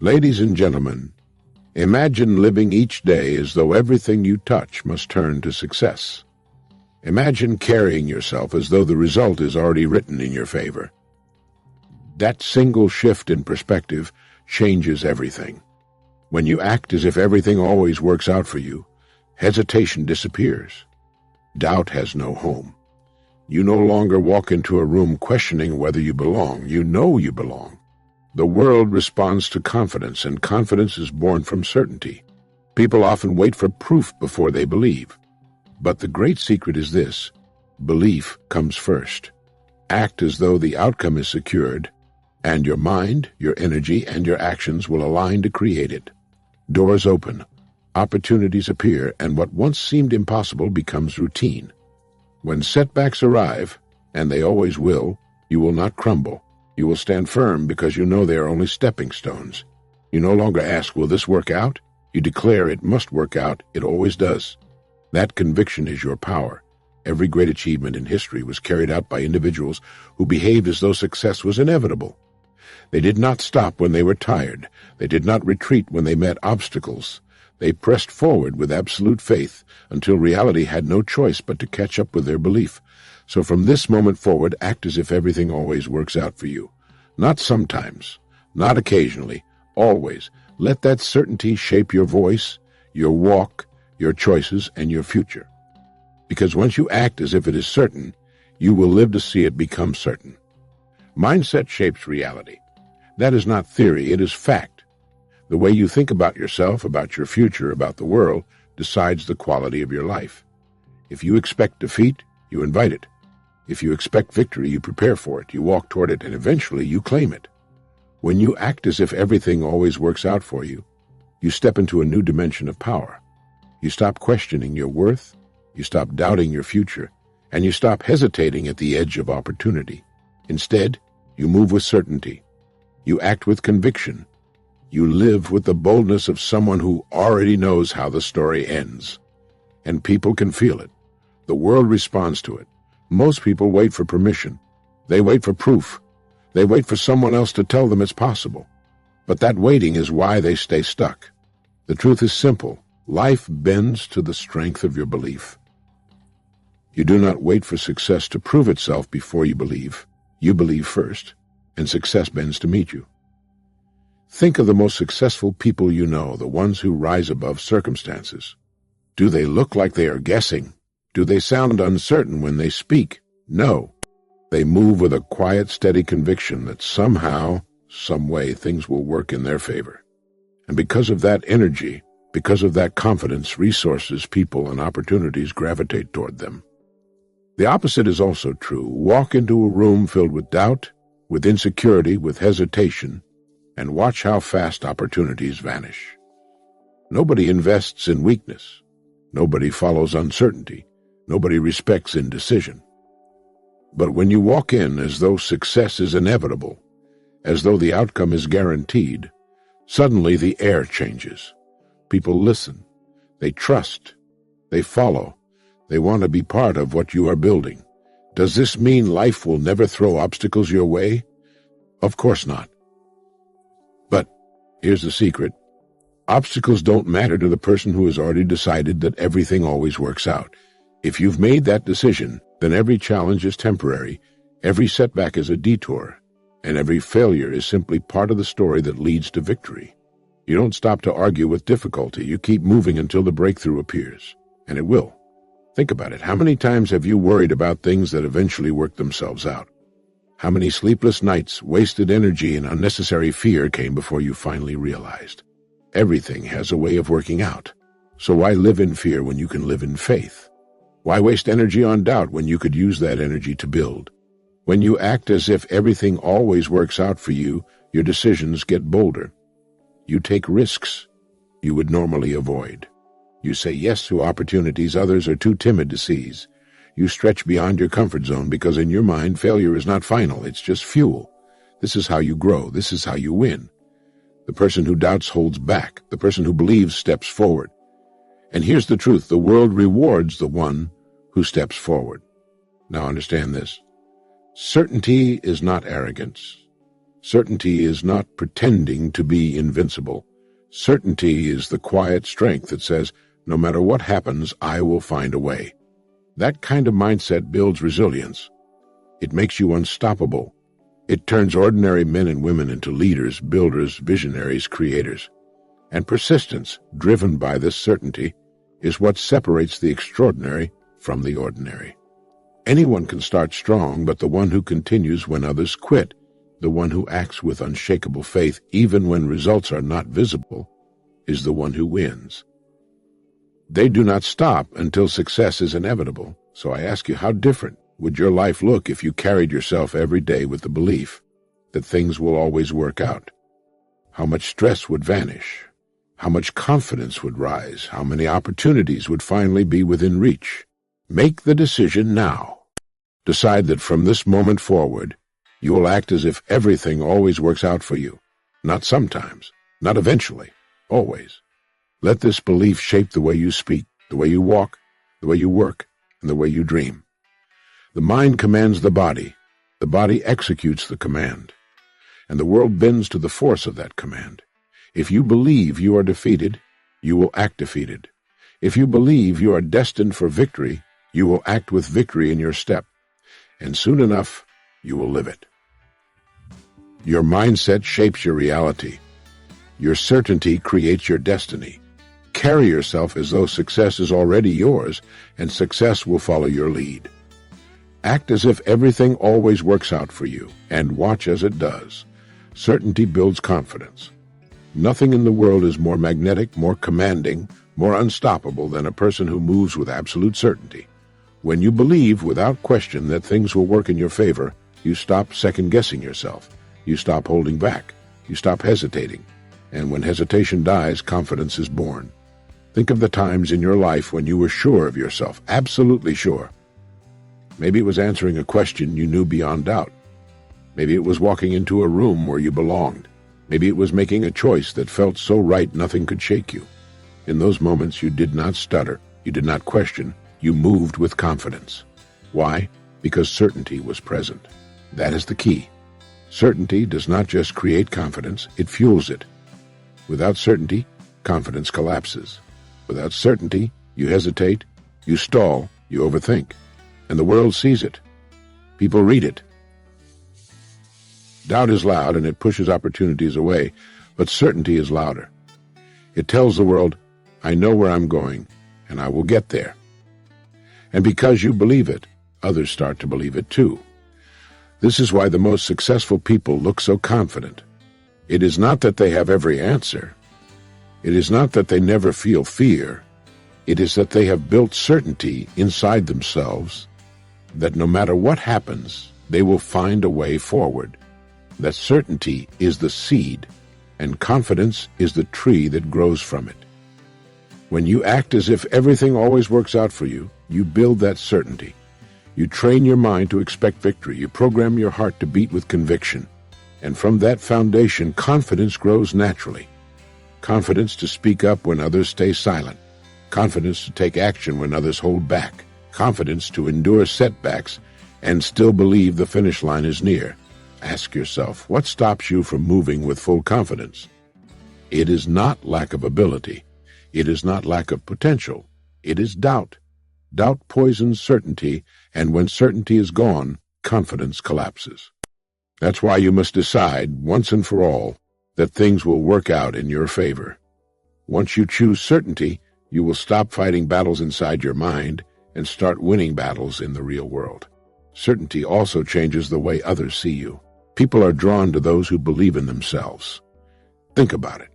Ladies and gentlemen, imagine living each day as though everything you touch must turn to success. Imagine carrying yourself as though the result is already written in your favor. That single shift in perspective changes everything. When you act as if everything always works out for you, hesitation disappears. Doubt has no home. You no longer walk into a room questioning whether you belong. You know you belong. The world responds to confidence, and confidence is born from certainty. People often wait for proof before they believe. But the great secret is this: belief comes first. Act as though the outcome is secured, and your mind, your energy, and your actions will align to create it. Doors open, opportunities appear, and what once seemed impossible becomes routine. When setbacks arrive, and they always will, you will not crumble. You will stand firm because you know they are only stepping stones. You no longer ask, will this work out? You declare it must work out. It always does. That conviction is your power. Every great achievement in history was carried out by individuals who behaved as though success was inevitable. They did not stop when they were tired. They did not retreat when they met obstacles. They pressed forward with absolute faith until reality had no choice but to catch up with their belief. So from this moment forward, act as if everything always works out for you. Not sometimes, not occasionally, always. Let that certainty shape your voice, your walk, your choices, and your future. Because once you act as if it is certain, you will live to see it become certain. Mindset shapes reality. That is not theory, it is fact. The way you think about yourself, about your future, about the world, decides the quality of your life. If you expect defeat, you invite it. If you expect victory, you prepare for it, you walk toward it, and eventually you claim it. When you act as if everything always works out for you, you step into a new dimension of power. You stop questioning your worth, you stop doubting your future, and you stop hesitating at the edge of opportunity. Instead, you move with certainty. You act with conviction. You live with the boldness of someone who already knows how the story ends. And people can feel it. The world responds to it. Most people wait for permission. They wait for proof. They wait for someone else to tell them it's possible. But that waiting is why they stay stuck. The truth is simple. Life bends to the strength of your belief. You do not wait for success to prove itself before you believe. You believe first, and success bends to meet you. Think of the most successful people you know, the ones who rise above circumstances. Do they look like they are guessing? Do they sound uncertain when they speak? No. They move with a quiet, steady conviction that somehow, some way, things will work in their favor. And because of that energy, because of that confidence, resources, people, and opportunities gravitate toward them. The opposite is also true. Walk into a room filled with doubt, with insecurity, with hesitation, and watch how fast opportunities vanish. Nobody invests in weakness. Nobody follows uncertainty. Nobody respects indecision. But when you walk in as though success is inevitable, as though the outcome is guaranteed, suddenly the air changes. People listen. They trust. They follow. They want to be part of what you are building. Does this mean life will never throw obstacles your way? Of course not. But here's the secret. Obstacles don't matter to the person who has already decided that everything always works out. If you've made that decision, then every challenge is temporary, every setback is a detour, and every failure is simply part of the story that leads to victory. You don't stop to argue with difficulty. You keep moving until the breakthrough appears. And it will. Think about it. How many times have you worried about things that eventually work themselves out? How many sleepless nights, wasted energy, and unnecessary fear came before you finally realized? Everything has a way of working out. So why live in fear when you can live in faith? Why waste energy on doubt when you could use that energy to build? When you act as if everything always works out for you, your decisions get bolder. You take risks you would normally avoid. You say yes to opportunities others are too timid to seize. You stretch beyond your comfort zone because in your mind, failure is not final, it's just fuel. This is how you grow. This is how you win. The person who doubts holds back. The person who believes steps forward. And here's the truth. The world rewards the one who steps forward. Now understand this. Certainty is not arrogance. Certainty is not pretending to be invincible. Certainty is the quiet strength that says, no matter what happens, I will find a way. That kind of mindset builds resilience. It makes you unstoppable. It turns ordinary men and women into leaders, builders, visionaries, creators. And persistence, driven by this certainty, is what separates the extraordinary from the ordinary. Anyone can start strong, but the one who continues when others quit, the one who acts with unshakable faith even when results are not visible, is the one who wins. They do not stop until success is inevitable. So I ask you, how different would your life look if you carried yourself every day with the belief that things will always work out? How much stress would vanish? How much confidence would rise? How many opportunities would finally be within reach? Make the decision now. Decide that from this moment forward, you will act as if everything always works out for you. Not sometimes, not eventually, always. Let this belief shape the way you speak, the way you walk, the way you work, and the way you dream. The mind commands the body executes the command, and the world bends to the force of that command. If you believe you are defeated, you will act defeated. If you believe you are destined for victory, you will act with victory in your step, and soon enough, you will live it. Your mindset shapes your reality. Your certainty creates your destiny. Carry yourself as though success is already yours, and success will follow your lead. Act as if everything always works out for you, and watch as it does. Certainty builds confidence. Nothing in the world is more magnetic, more commanding, more unstoppable than a person who moves with absolute certainty. When you believe without question that things will work in your favor, you stop second-guessing yourself. You stop holding back. You stop hesitating. And when hesitation dies, confidence is born. Think of the times in your life when you were sure of yourself, absolutely sure. Maybe it was answering a question you knew beyond doubt. Maybe it was walking into a room where you belonged. Maybe it was making a choice that felt so right nothing could shake you. In those moments, you did not stutter. You did not question. You moved with confidence. Why? Because certainty was present. That is the key. Certainty does not just create confidence, it fuels it. Without certainty, confidence collapses. Without certainty, you hesitate, you stall, you overthink. And the world sees it. People read it. Doubt is loud and it pushes opportunities away, but certainty is louder. It tells the world, I know where I'm going, and I will get there. And because you believe it, others start to believe it too. This is why the most successful people look so confident. It is not that they have every answer. It is not that they never feel fear. It is that they have built certainty inside themselves that no matter what happens, they will find a way forward. That certainty is the seed, and confidence is the tree that grows from it. When you act as if everything always works out for you, you build that certainty. You train your mind to expect victory. You program your heart to beat with conviction. And from that foundation, confidence grows naturally. Confidence to speak up when others stay silent. Confidence to take action when others hold back. Confidence to endure setbacks and still believe the finish line is near. Ask yourself, what stops you from moving with full confidence? It is not lack of ability. It is not lack of potential. It is doubt. Doubt poisons certainty, and when certainty is gone, confidence collapses. That's why you must decide, once and for all, that things will work out in your favor. Once you choose certainty, you will stop fighting battles inside your mind and start winning battles in the real world. Certainty also changes the way others see you. People are drawn to those who believe in themselves. Think about it.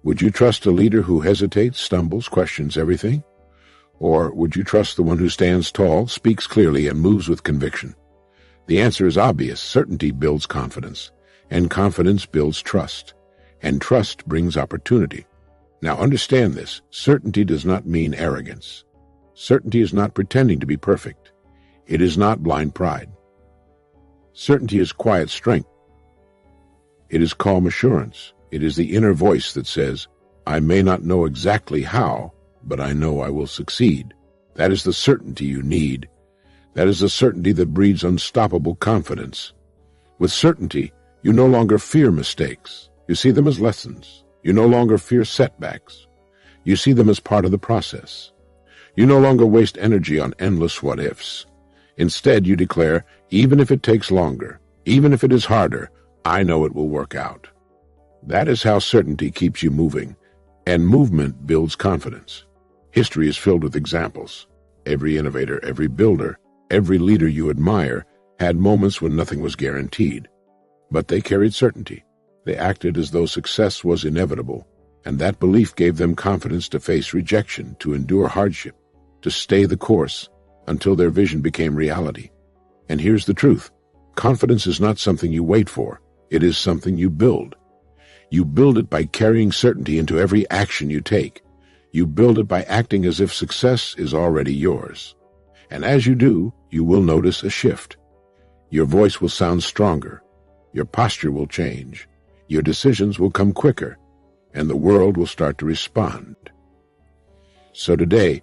Would you trust a leader who hesitates, stumbles, questions everything? Or would you trust the one who stands tall, speaks clearly, and moves with conviction? The answer is obvious. Certainty builds confidence, and confidence builds trust, and trust brings opportunity. Now understand this. Certainty does not mean arrogance. Certainty is not pretending to be perfect. It is not blind pride. Certainty is quiet strength. It is calm assurance. It is the inner voice that says, I may not know exactly how, but I know I will succeed. That is the certainty you need. That is the certainty that breeds unstoppable confidence. With certainty, You no longer fear mistakes. You see them as lessons. You no longer fear setbacks. You see them as part of the process. You no longer waste energy on endless what-ifs. Instead, you declare, even if it takes longer, even if it is harder, I know it will work out. That is how certainty keeps you moving, and movement builds confidence. History is filled with examples. Every innovator, every builder, every leader you admire had moments when nothing was guaranteed. But they carried certainty. They acted as though success was inevitable, and that belief gave them confidence to face rejection, to endure hardship, to stay the course until their vision became reality. And here's the truth. Confidence is not something you wait for. It is something you build. You build it by carrying certainty into every action you take. You build it by acting as if success is already yours. And as you do, you will notice a shift. Your voice will sound stronger. Your posture will change. Your decisions will come quicker, and the world will start to respond. So today,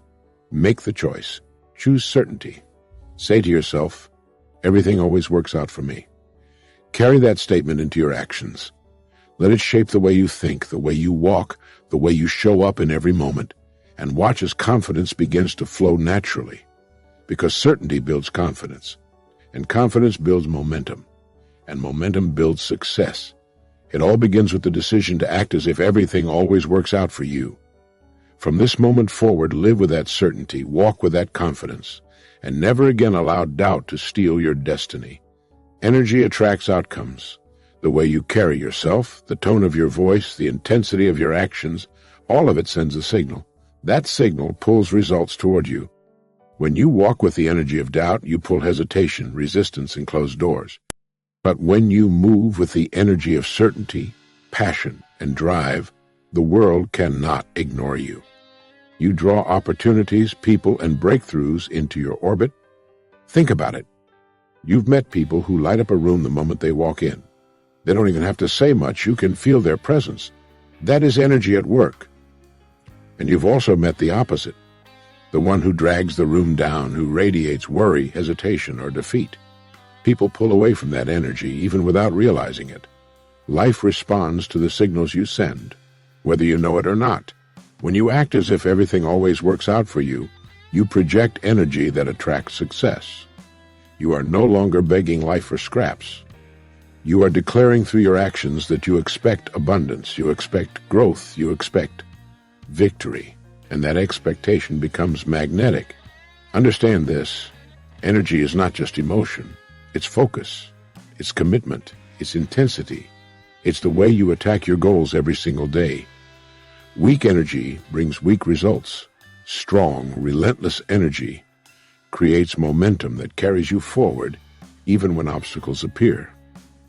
make the choice. Choose certainty. Say to yourself, everything always works out for me. Carry that statement into your actions. Let it shape the way you think, the way you walk, the way you show up in every moment, and watch as confidence begins to flow naturally. Because certainty builds confidence, and confidence builds momentum, and momentum builds success. It all begins with the decision to act as if everything always works out for you. From this moment forward, live with that certainty, walk with that confidence, and never again allow doubt to steal your destiny. Energy attracts outcomes. The way you carry yourself, the tone of your voice, the intensity of your actions, all of it sends a signal. That signal pulls results toward you. When you walk with the energy of doubt, you pull hesitation, resistance, and closed doors. But when you move with the energy of certainty, passion, and drive, the world cannot ignore you. You draw opportunities, people, and breakthroughs into your orbit. Think about it. You've met people who light up a room the moment they walk in. They don't even have to say much. You can feel their presence. That is energy at work. And you've also met the opposite, the one who drags the room down, who radiates worry, hesitation, or defeat. People pull away from that energy even without realizing it. Life responds to the signals you send, whether you know it or not. When you act as if everything always works out for you, you project energy that attracts success. You are no longer begging life for scraps. You are declaring through your actions that you expect abundance, you expect growth, you expect victory, and that expectation becomes magnetic. Understand this. Energy is not just emotion. It's focus. It's commitment. It's intensity. It's the way you attack your goals every single day. Weak energy brings weak results. Strong, relentless energy creates momentum that carries you forward even when obstacles appear.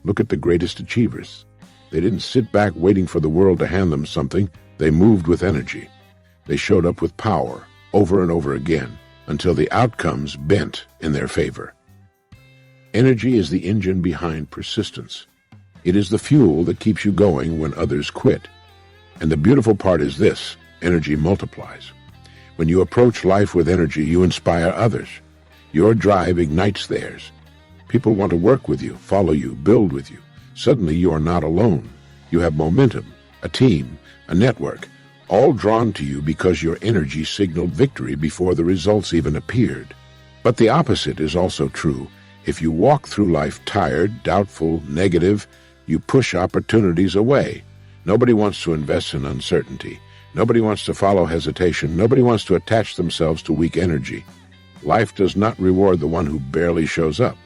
Look at the greatest achievers. They didn't sit back waiting for the world to hand them something. They moved with energy. They showed up with power over and over again until the outcomes bent in their favor. Energy is the engine behind persistence. It is the fuel that keeps you going when others quit. And the beautiful part is this: energy multiplies. When you approach life with energy, you inspire others. Your drive ignites theirs. People want to work with you, follow you, build with you. Suddenly you are not alone. You have momentum, a team, a network, all drawn to you because your energy signaled victory before the results even appeared. But the opposite is also true. If you walk through life tired, doubtful, negative, you push opportunities away. Nobody wants to invest in uncertainty. Nobody wants to follow hesitation. Nobody wants to attach themselves to weak energy. Life does not reward the one who barely shows up.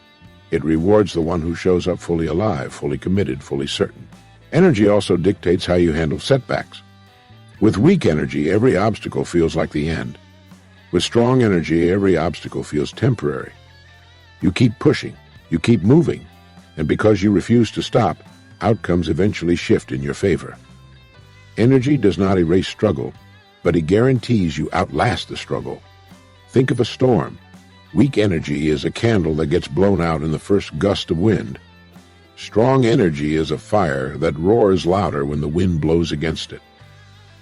It rewards the one who shows up fully alive, fully committed, fully certain. Energy also dictates how you handle setbacks. With weak energy, every obstacle feels like the end. With strong energy, every obstacle feels temporary. You keep pushing, you keep moving, and because you refuse to stop, outcomes eventually shift in your favor. Energy does not erase struggle, but it guarantees you outlast the struggle. Think of a storm. Weak energy is a candle that gets blown out in the first gust of wind. Strong energy is a fire that roars louder when the wind blows against it.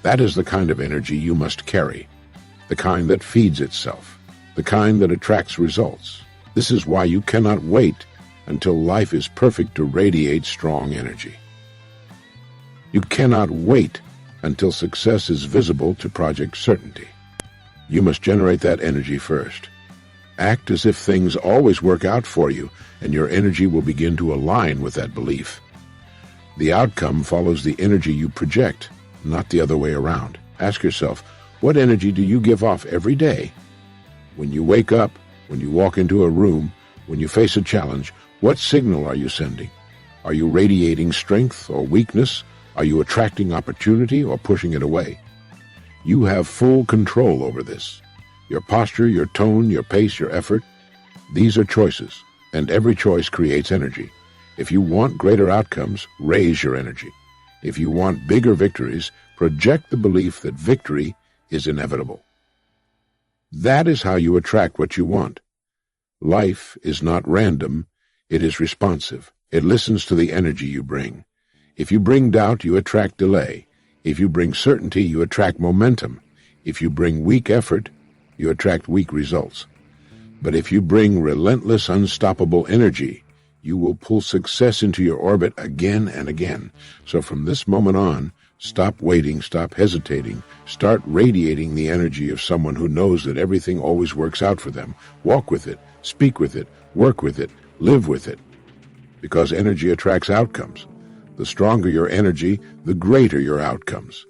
That is the kind of energy you must carry, the kind that feeds itself, the kind that attracts results. This is why you cannot wait until life is perfect to radiate strong energy. You cannot wait until success is visible to project certainty. You must generate that energy first. Act as if things always work out for you, and your energy will begin to align with that belief. The outcome follows the energy you project, not the other way around. Ask yourself, what energy do you give off every day? When you wake up, when you walk into a room, when you face a challenge, what signal are you sending? Are you radiating strength or weakness? Are you attracting opportunity or pushing it away? You have full control over this. Your posture, your tone, your pace, your effort, these are choices, and every choice creates energy. If you want greater outcomes, raise your energy. If you want bigger victories, project the belief that victory is inevitable. That is how you attract what you want. Life is not random, it is responsive. It listens to the energy you bring. If you bring doubt, you attract delay. If you bring certainty, you attract momentum. If you bring weak effort, you attract weak results. But if you bring relentless, unstoppable energy, you will pull success into your orbit again and again. So from this moment on, stop waiting, stop hesitating, start radiating the energy of someone who knows that everything always works out for them. Walk with it, speak with it, work with it, live with it. Because energy attracts outcomes. The stronger your energy, the greater your outcomes.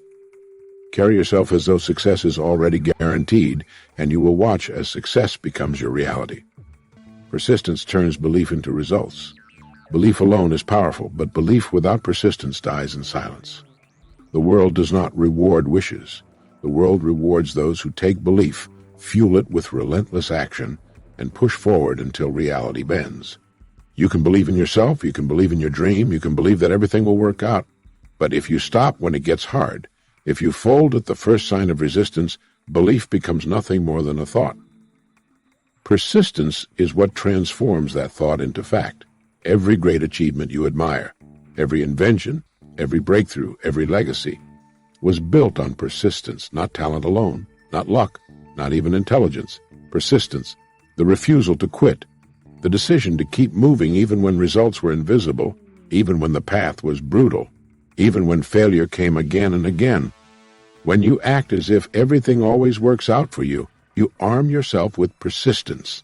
Carry yourself as though success is already guaranteed, and you will watch as success becomes your reality. Persistence turns belief into results. Belief alone is powerful, but belief without persistence dies in silence. The world does not reward wishes. The world rewards those who take belief, fuel it with relentless action, and push forward until reality bends. You can believe in yourself, you can believe in your dream, you can believe that everything will work out. But if you stop when it gets hard, if you fold at the first sign of resistance, belief becomes nothing more than a thought. Persistence is what transforms that thought into fact. Every great achievement you admire, every invention, every breakthrough, every legacy, was built on persistence, not talent alone, not luck, not even intelligence. Persistence, the refusal to quit, the decision to keep moving even when results were invisible, even when the path was brutal, even when failure came again and again. When you act as if everything always works out for you, you arm yourself with persistence.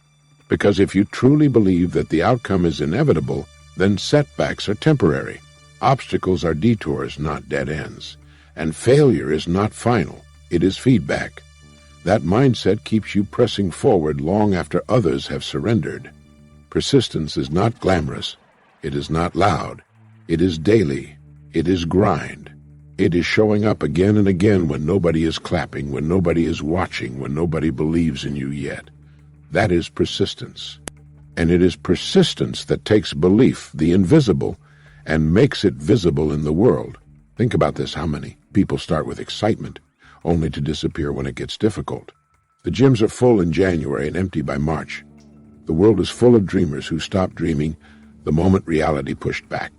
Because if you truly believe that the outcome is inevitable, then setbacks are temporary. Obstacles are detours, not dead ends. And failure is not final, it is feedback. That mindset keeps you pressing forward long after others have surrendered. Persistence is not glamorous. It is not loud. It is daily. It is grind. It is showing up again and again when nobody is clapping, when nobody is watching, when nobody believes in you yet. That is persistence. And it is persistence that takes belief, the invisible, and makes it visible in the world. Think about this. How many people start with excitement, only to disappear when it gets difficult? The gyms are full in January and empty by March. The world is full of dreamers who stopped dreaming the moment reality pushed back.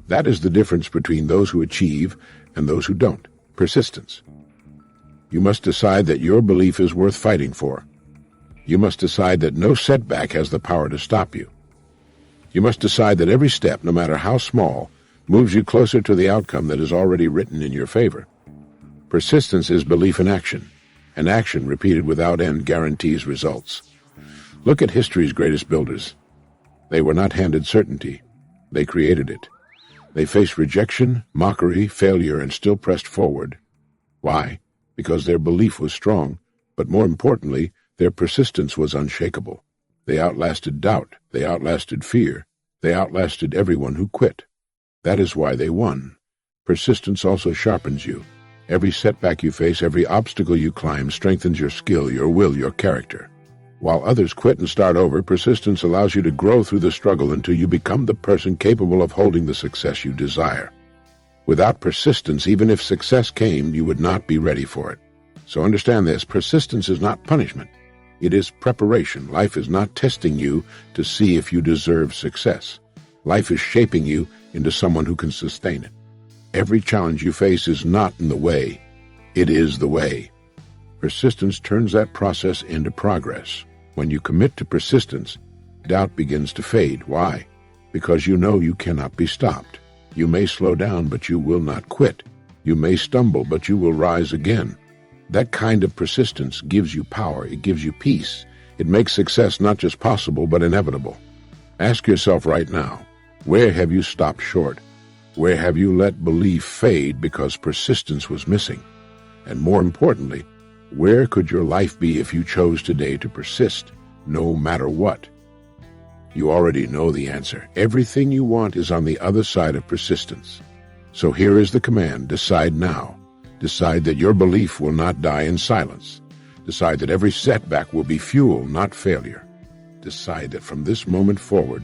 That is the difference between those who achieve and those who don't. Persistence. You must decide that your belief is worth fighting for. You must decide that no setback has the power to stop you. You must decide that every step, no matter how small, moves you closer to the outcome that is already written in your favor. Persistence is belief in action, and action repeated without end guarantees results. Look at history's greatest builders. They were not handed certainty. They created it. They faced rejection, mockery, failure, and still pressed forward. Why? Because their belief was strong, but more importantly, their persistence was unshakable. They outlasted doubt. They outlasted fear. They outlasted everyone who quit. That is why they won. Persistence also sharpens you. Every setback you face, every obstacle you climb strengthens your skill, your will, your character. While others quit and start over, persistence allows you to grow through the struggle until you become the person capable of holding the success you desire. Without persistence, even if success came, you would not be ready for it. So understand this, persistence is not punishment. It is preparation. Life is not testing you to see if you deserve success. Life is shaping you into someone who can sustain it. Every challenge you face is not in the way. It is the way. Persistence turns that process into progress. When you commit to persistence, doubt begins to fade. Why? because you know you cannot be stopped. You may slow down, but you will not quit. You may stumble, but you will rise again. That kind of persistence gives you power. It gives you peace. It makes success not just possible, but inevitable. Ask yourself right now, where have you stopped short? Where have you let belief fade because persistence was missing? And more importantly, where could your life be if you chose today to persist, no matter what? You already know the answer. Everything you want is on the other side of persistence. So here is the command: decide now. Decide that your belief will not die in silence. Decide that every setback will be fuel, not failure. Decide that from this moment forward,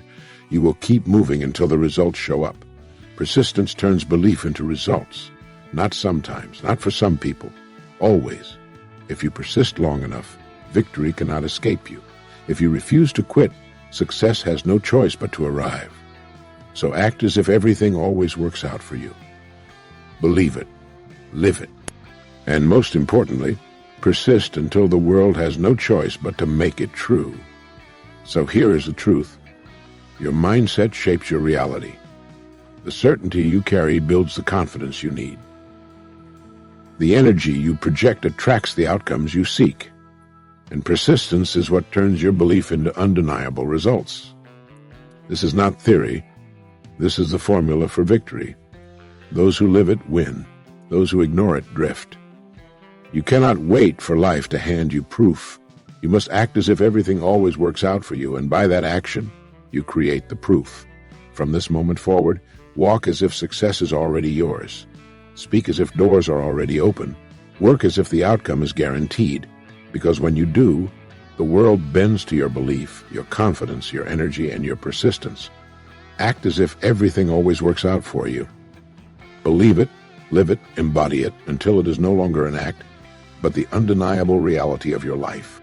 you will keep moving until the results show up. Persistence turns belief into results. Not sometimes, not for some people, always. If you persist long enough, victory cannot escape you. If you refuse to quit, success has no choice but to arrive. So act as if everything always works out for you. Believe it, live it, and most importantly, persist until the world has no choice but to make it true. So here is the truth. Your mindset shapes your reality. The certainty you carry builds the confidence you need. The energy you project attracts the outcomes you seek. And persistence is what turns your belief into undeniable results. This is not theory. This is the formula for victory. Those who live it win. Those who ignore it drift. You cannot wait for life to hand you proof. You must act as if everything always works out for you, and by that action, you create the proof. From this moment forward, walk as if success is already yours. Speak as if doors are already open. Work as if the outcome is guaranteed. Because when you do, the world bends to your belief, your confidence, your energy, and your persistence. Act as if everything always works out for you. Believe it, live it, embody it, until it is no longer an act, but the undeniable reality of your life.